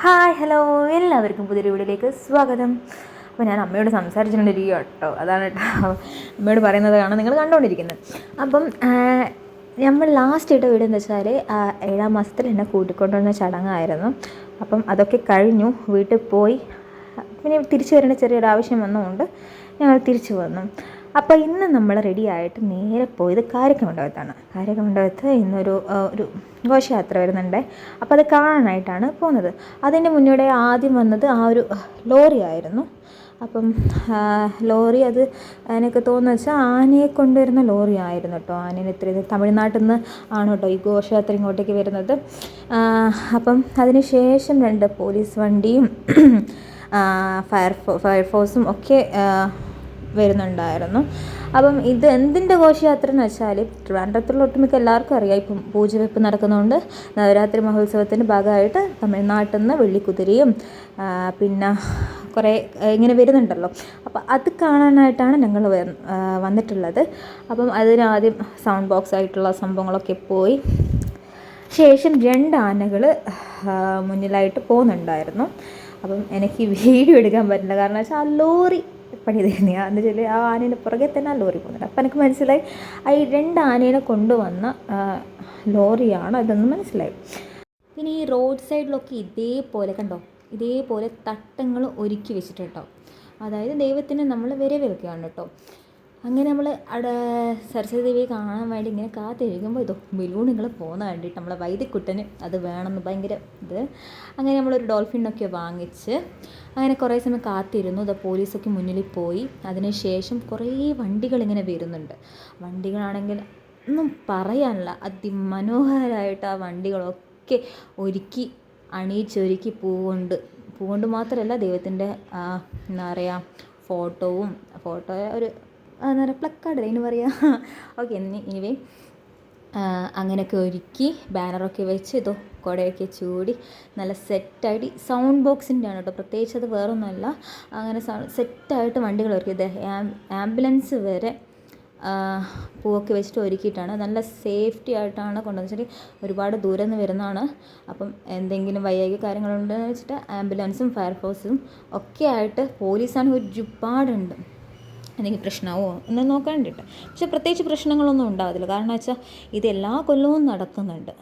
Hi hello എല്ലാവർക്കും പുതിയൊരു വീഡിയോയിലേക്ക് സ്വാഗതം. അപ്പോൾ ഞാൻ അമ്മയോട് സംസാരിച്ചുകൊണ്ടിരിക്കുക കേട്ടോ, അതാണ് കേട്ടോ അമ്മയോട് പറയുന്നതാണ് നിങ്ങൾ കണ്ടുകൊണ്ടിരിക്കുന്നത്. അപ്പം നമ്മൾ ലാസ്റ്റ് ഇട്ട വീഡിയോ എന്ന് വെച്ചാൽ 7ാം മാസത്തിൽ എന്നെ കൂട്ടിക്കൊണ്ടുവന്ന ചടങ്ങായിരുന്നു. അപ്പം അതൊക്കെ കഴിഞ്ഞു, വീട്ടിൽ പോയി പിന്നെ തിരിച്ചു വരേണ്ട ചെറിയൊരു ആവശ്യം വന്നതുകൊണ്ട് ഞങ്ങൾ തിരിച്ചു വന്നു. അപ്പോൾ ഇന്ന് നമ്മൾ റെഡി ആയിട്ട് നേരെ പോയത് കാരിക്കമണ്ഡപത്താണ്. കാരിക്കമണ്ഡപത്ത് ഇന്നൊരു ഘോഷയാത്ര വരുന്നുണ്ട്. അപ്പോൾ അത് കാണാനായിട്ടാണ് പോകുന്നത്. അതിൻ്റെ മുന്നേ ആദ്യം വന്നത് ആ ഒരു ലോറി ആയിരുന്നു. അപ്പം ലോറി അത് എനിക്ക് തോന്നുന്നു വെച്ചാൽ ആനയെ കൊണ്ടുവരുന്ന ലോറി ആയിരുന്നു കേട്ടോ. ആനേനെ ഇത്രയും തമിഴ്നാട്ടിൽ നിന്ന് ആണ് കേട്ടോ ഈ ഘോഷയാത്ര ഇങ്ങോട്ടേക്ക് വരുന്നത്. അപ്പം അതിന് ശേഷം 2 പോലീസ് വണ്ടിയും ഫയർഫോഴ്സും ഒക്കെ വരുന്നുണ്ടായിരുന്നു. അപ്പം ഇത് എന്തിൻ്റെ ഘോഷയാത്ര എന്ന് വെച്ചാൽ ട്രിവാൻഡ്രത്തുള്ള ഒട്ടുമിക്ക എല്ലാവർക്കും അറിയാം, ഇപ്പം പൂജവെപ്പ് നടക്കുന്നതുകൊണ്ട് നവരാത്രി മഹോത്സവത്തിൻ്റെ ഭാഗമായിട്ട് തമിഴ്നാട്ടിൽ നിന്ന് വെള്ളിക്കുതിരയും പിന്നെ കുറേ ഇങ്ങനെ വരുന്നുണ്ടല്ലോ. അപ്പോൾ അത് കാണാനായിട്ടാണ് ഞങ്ങൾ വന്നിട്ടുള്ളത്. അപ്പം അതിനാദ്യം സൗണ്ട് ബോക്സ് ആയിട്ടുള്ള സംഭവങ്ങളൊക്കെ പോയി ശേഷം 2 ആനകൾ മുന്നിലായിട്ട് പോകുന്നുണ്ടായിരുന്നു. അപ്പം എനിക്ക് വീഡിയോ എടുക്കാൻ പറ്റില്ല, കാരണം വെച്ചാൽ ആ ലോറി പണി തന്നെയാണ് എന്ന് വെച്ചാൽ ആ ആനേൻ്റെ പുറകെ തന്നെ ആ ലോറി പോകുന്നുണ്ട്. അപ്പം എനിക്ക് മനസ്സിലായി ഈ 2 ആനേനെ കൊണ്ടുവന്ന ലോറിയാണ് അതെന്ന് മനസ്സിലായി. പിന്നെ ഈ റോഡ് സൈഡിലൊക്കെ ഇതേപോലെ കണ്ടോ, ഇതേപോലെ തട്ടങ്ങൾ ഒരുക്കി വെച്ചിട്ടോ, അതായത് ദൈവത്തിന് നമ്മൾ വരവേൽക്കുകയാണ് കേട്ടോ. അങ്ങനെ നമ്മൾ സരസ്വതി ദേവിയെ കാണാൻ വേണ്ടി ഇങ്ങനെ കാത്തിരിക്കുമ്പോൾ ബലൂണുകൾ പോകുന്ന കണ്ടിട്ട് നമ്മളെ വൈദ്യക്കുട്ടന് അത് വേണമെന്ന് ഭയങ്കര ഇത്. അങ്ങനെ നമ്മളൊരു ഡോൾഫിനൊക്കെ വാങ്ങിച്ച് അങ്ങനെ കുറേ സമയം കാത്തിരുന്നു. പോലീസൊക്കെ മുന്നിൽ പോയി. അതിനുശേഷം കുറേ വണ്ടികളിങ്ങനെ വരുന്നുണ്ട്. വണ്ടികളാണെങ്കിൽ ഒന്നും പറയാനില്ല, അതിമനോഹരമായിട്ട് ആ വണ്ടികളൊക്കെ ഒരുക്കി അണിയിച്ചൊരുക്കി പൂവുകൊണ്ട് മാത്രമല്ല ദൈവത്തിൻ്റെ എന്താ പറയുക ഫോട്ടോ ഒരു എന്താ പറയുക പ്ലക്കാർഡ് അതിന് പറയുക. ഓക്കെ, എനിവേ അങ്ങനെയൊക്കെ ഒരുക്കി ബാനറൊക്കെ വെച്ച് കുടയൊക്കെ ചൂടി നല്ല സെറ്റായിട്ട് സൗണ്ട് ബോക്സിൻ്റെ ആണ് കേട്ടോ, പ്രത്യേകിച്ച് അത് വേറൊന്നുമല്ല. അങ്ങനെ സെറ്റായിട്ട് വണ്ടികൾ ഒരുക്കിയത് ആംബുലൻസ് വരെ പൂവൊക്കെ വെച്ചിട്ട് ഒരുക്കിയിട്ടാണ്. നല്ല സേഫ്റ്റി ആയിട്ടാണ് കൊണ്ടുവന്ന് വെച്ചിട്ട് ഒരുപാട് ദൂരെ നിന്ന് വരുന്നതാണ്. അപ്പം എന്തെങ്കിലും വൈകാരിക കാര്യങ്ങളുണ്ടെന്ന് വെച്ചിട്ട് ആംബുലൻസും ഫയർഫോഴ്സും ഒക്കെ ആയിട്ട് പോലീസാണെങ്കിൽ ഒരുപാടുണ്ട്. എന്തെങ്കിലും പ്രശ്നമാവോ എന്ന് നോക്കാണ്ടിട്ട്, പക്ഷെ പ്രത്യേകിച്ച് പ്രശ്നങ്ങളൊന്നും ഉണ്ടാകത്തില്ല. കാരണം വെച്ചാൽ ഇത് എല്ലാ കൊല്ലവും നടക്കുന്നുണ്ട്.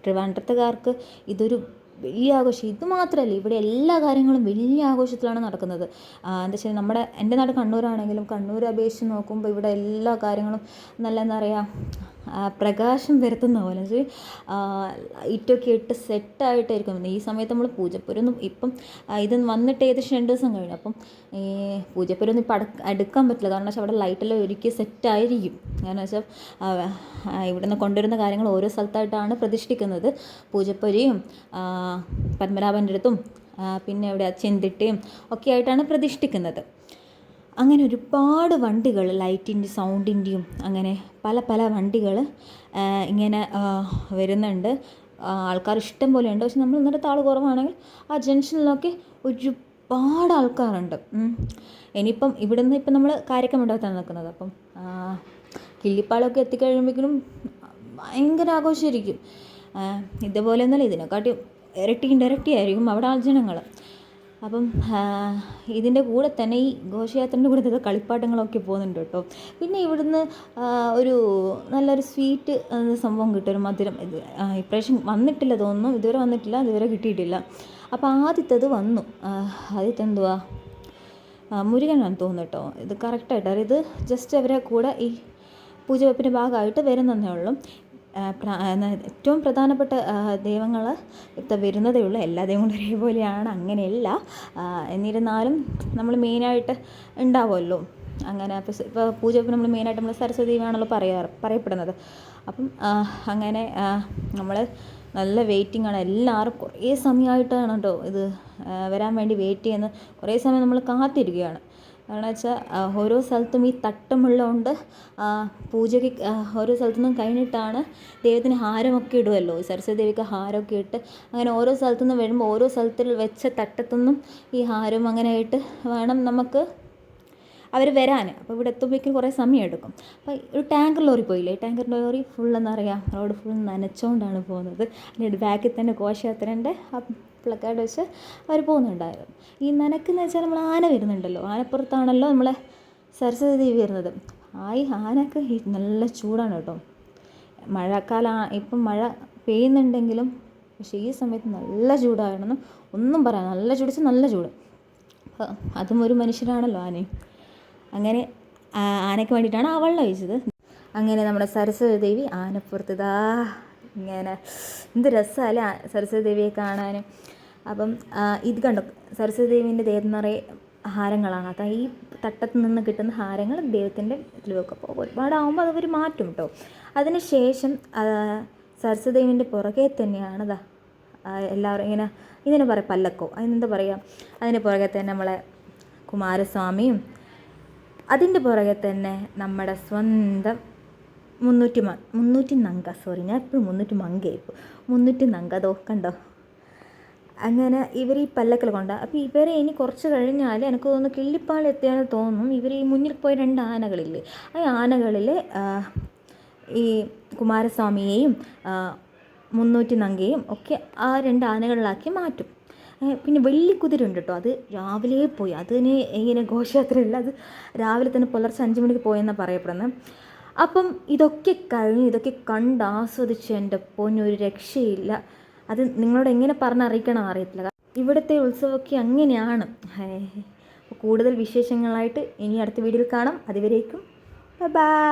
ട്രിവാൻഡ്രത്തുകാർക്ക് ഇതൊരു വലിയ ആഘോഷം. ഇത് മാത്രമല്ല, ഇവിടെ എല്ലാ കാര്യങ്ങളും വലിയ ആഘോഷത്തിലാണ് നടക്കുന്നത്. എന്താ വെച്ചാൽ എൻ്റെ നാട് കണ്ണൂരാണെങ്കിലും കണ്ണൂർ അപേക്ഷിച്ച് നോക്കുമ്പോൾ ഇവിടെ എല്ലാ കാര്യങ്ങളും നല്ല എന്താ പറയുക പ്രകാശം വരുത്തുന്ന പോലെ ലൈറ്റൊക്കെ ഇട്ട് സെറ്റായിട്ടായിരിക്കും. ഈ സമയത്ത് നമ്മൾ പൂജപ്പുരൊന്നും ഇപ്പം ഇത് വന്നിട്ട് ഏകദേശം 2 ദിവസം കഴിഞ്ഞു. അപ്പം ഈ പൂജപ്പുരൊന്നും ഇപ്പം എടുക്കാൻ പറ്റില്ല, കാരണം വെച്ചാൽ അവിടെ ലൈറ്റെല്ലാം ഒരുക്കി സെറ്റായിരിക്കും. കാരണം വെച്ചാൽ ഇവിടെ നിന്ന് കൊണ്ടുവരുന്ന കാര്യങ്ങൾ ഓരോ സ്ഥലത്തായിട്ടാണ് പ്രതിഷ്ഠിക്കുന്നത്. പൂജപ്പുരയും പത്മനാഭൻ്റെ അടുത്തും പിന്നെ ഇവിടെ ചെന്തിട്ടയും ഒക്കെ ആയിട്ടാണ് പ്രതിഷ്ഠിക്കുന്നത്. അങ്ങനെ ഒരുപാട് വണ്ടികൾ ലൈറ്റിൻ്റെ സൗണ്ടിൻ്റെയും അങ്ങനെ പല വണ്ടികൾ ഇങ്ങനെ വരുന്നുണ്ട്. ആൾക്കാർ ഇഷ്ടം പോലെ ഉണ്ട്. പക്ഷെ നമ്മൾ ഇന്നത്തെ ആൾ കുറവാണെങ്കിൽ ആ ജംഗ്ഷനിലൊക്കെ ഒരുപാട് ആൾക്കാരുണ്ട്. ഇനിയിപ്പം ഇവിടുന്ന് ഇപ്പം നമ്മൾ കാരിക്കമണ്ഡപത്താണ് നിൽക്കുന്നത്. അപ്പം കിള്ളിപ്പാളമൊക്കെ എത്തിക്കഴിയുമ്പോഴേക്കും ഭയങ്കര ആഘോഷമായിരിക്കും. ഇതുപോലെ ഒന്നല്ല, ഇതിനെക്കാട്ടി ഇരട്ടിയായിരിക്കും അവിടെ ജനങ്ങൾ. അപ്പം ഇതിൻ്റെ കൂടെ തന്നെ ഈ ഘോഷയാത്രൻ്റെ കൂടെ കളിപ്പാട്ടങ്ങളൊക്കെ പോകുന്നുണ്ട് കേട്ടോ. പിന്നെ ഇവിടുന്ന് നല്ലൊരു സ്വീറ്റ് സംഭവം കിട്ടും, ഒരു മധുരം. ഇത് ഇപ്രാവശ്യം വന്നിട്ടില്ല തോന്നുന്നു, ഇതുവരെ കിട്ടിയിട്ടില്ല. അപ്പോൾ ആദ്യത്തേത് വന്നു. ആദ്യത്തെ എന്തുവാ മുരുകനാണെന്ന് തോന്നുന്നു കേട്ടോ. ഇത് കറക്റ്റായിട്ട് ഇത് ജസ്റ്റ് അവരെ കൂടെ ഈ പൂജവെപ്പിൻ്റെ ഭാഗമായിട്ട് വരുന്നതേ ഉള്ളൂ. ഏറ്റവും പ്രധാനപ്പെട്ട ദൈവങ്ങൾ വരുന്നതേ ഉള്ളൂ. എല്ലാ ദൈവങ്ങളും ഒരേപോലെയാണ് അങ്ങനെയല്ല. എന്നിരുന്നാലും നമ്മൾ മെയിനായിട്ട് ഉണ്ടാവുമല്ലോ. അങ്ങനെ ഇപ്പോൾ പൂജയ്ക്ക് നമ്മൾ മെയിനായിട്ട് നമ്മൾ സരസ്വതി ദേവിയാണല്ലോ പറയപ്പെടുന്നത്. അപ്പം അങ്ങനെ നമ്മൾ നല്ല വെയിറ്റിംഗ് ആണ്. എല്ലാവരും കുറേ സമയമായിട്ടാണ് കേട്ടോ ഇത് വരാൻ വേണ്ടി വെയിറ്റ് ചെയ്യുന്നത്. കുറേ സമയം നമ്മൾ കാത്തിരിക്കുകയാണ്. കാരണം വെച്ചാൽ ഓരോ സ്ഥലത്തും ഈ തട്ടമുള്ളതുകൊണ്ട് പൂജയ്ക്ക് ഓരോ സ്ഥലത്തു നിന്നും കഴിഞ്ഞിട്ടാണ് ദൈവത്തിന് ഹാരമൊക്കെ ഇടുമല്ലോ. സരസ്വതി ദേവിക്ക് ഹാരമൊക്കെ ഇട്ട് അങ്ങനെ ഓരോ സ്ഥലത്തു നിന്ന് വരുമ്പോൾ ഓരോ സ്ഥലത്തിൽ വെച്ച തട്ടത്തുനിന്നും ഈ ഹാരം അങ്ങനെ ആയിട്ട് വേണം നമുക്ക് അവർ വരാൻ. അപ്പോൾ ഇവിടെ എത്തുമ്പോഴേക്കും കുറേ സമയം എടുക്കും. അപ്പോൾ ഒരു ടാങ്കർ ലോറി പോയില്ലേ, ടാങ്കർ ലോറി ഫുൾ എന്താ പറയുക, റോഡ് ഫുൾ നനച്ചുകൊണ്ടാണ് പോകുന്നത്. അതിൻ്റെ ബാക്കിൽ തന്നെ ഘോഷയാത്രേൻ്റെ ആ പ്ലക്കാർഡ് വെച്ച് അവർ പോകുന്നുണ്ടായിരുന്നു. ഈ നനക്കെന്ന് വെച്ചാൽ നമ്മൾ ആന വരുന്നുണ്ടല്ലോ, ആനപ്പുറത്താണല്ലോ നമ്മളെ സരസ്വതി ദേവി വരുന്നത്. ഈ ആനക്ക് നല്ല ചൂടാണ് കേട്ടോ. മഴക്കാലം ഇപ്പം മഴ പെയ്യുന്നുണ്ടെങ്കിലും പക്ഷേ ഈ സമയത്ത് നല്ല ചൂടായിരുന്നു. ഒന്നും പറയാം, നല്ല ചൂടിച്ച് നല്ല ചൂട്. അപ്പോൾ അതും ഒരു മനുഷ്യനാണല്ലോ ആനയും. അങ്ങനെ ആനയ്ക്ക് വേണ്ടിയിട്ടാണ് ആ വെള്ളം ഒഴിച്ചത്. അങ്ങനെ നമ്മുടെ സരസ്വതി ദേവി ആനപ്പുറത്ത് ഇങ്ങനെ എന്ത് രസമല്ലേ സരസ്വതി ദേവിയെ കാണാൻ. അപ്പം ഇത് കണ്ടോ, സരസ്വതി ദേവീൻ്റെ ദേഹത്ത് നിറയെ ഹാരങ്ങളാണ്. അത് ഈ തട്ടത്ത് നിന്ന് കിട്ടുന്ന ഹാരങ്ങൾ ദൈവത്തിൻ്റെ ഇതിൽ വെക്കും. അപ്പോൾ ഒരുപാടാകുമ്പോൾ അതവർ മാറ്റും കേട്ടോ. അതിന് ശേഷം സരസ്വതി ദേവീൻ്റെ പുറകെ തന്നെയാണ് എല്ലാവരും ഇങ്ങനെ ഇതിന് പറയും പല്ലക്കോ, അതിനെന്താ പറയുക, അതിൻ്റെ പുറകെ തന്നെ നമ്മളെ കുമാരസ്വാമിയും, അതിൻ്റെ പുറകെ തന്നെ നമ്മുടെ സ്വന്തം 300 നങ്ക, സോറി ഞാൻ എപ്പോഴും 300 മങ്കയായിപ്പോൾ, 300 നങ്ക അതോ കണ്ടോ. അങ്ങനെ ഇവർ ഈ പല്ലക്കിൽ കൊണ്ടാണ്. അപ്പോൾ ഇവരെ ഇനി കുറച്ച് കഴിഞ്ഞാൽ എനിക്ക് തോന്നുന്നു കിള്ളിപ്പാളി എത്തിയാണെന്ന് തോന്നും. ഇവർ ഈ മുന്നിൽ പോയ 2 ആനകളില്ലേ, ആ ആനകളിൽ ഈ കുമാരസ്വാമിയെയും 300 നങ്കയും ഒക്കെ ആ 2 ആനകളിലാക്കി മാറ്റും. പിന്നെ വെള്ളിക്കുതിര ഉണ്ട് കേട്ടോ, അത് രാവിലെ പോയി, അതിന് ഇങ്ങനെ ഘോഷയാത്രയില്ല, അത് രാവിലെ തന്നെ പുലർച്ചെ 5 മണിക്ക് പോയെന്നാണ് പറയപ്പെടുന്നത്. അപ്പം ഇതൊക്കെ കഴിഞ്ഞ് ഇതൊക്കെ കണ്ട് ആസ്വദിച്ച് എൻ്റെ പൊന്നൊരു രക്ഷയില്ല. അത് നിങ്ങളോട് എങ്ങനെ പറഞ്ഞറിയിക്കണം അറിയത്തില്ല. ഇവിടുത്തെ ഉത്സവമൊക്കെ അങ്ങനെയാണ്. കൂടുതൽ വിശേഷങ്ങളായിട്ട് ഇനി അടുത്ത വീഡിയോയിൽ കാണാം. അതുവരേക്കും ബൈ.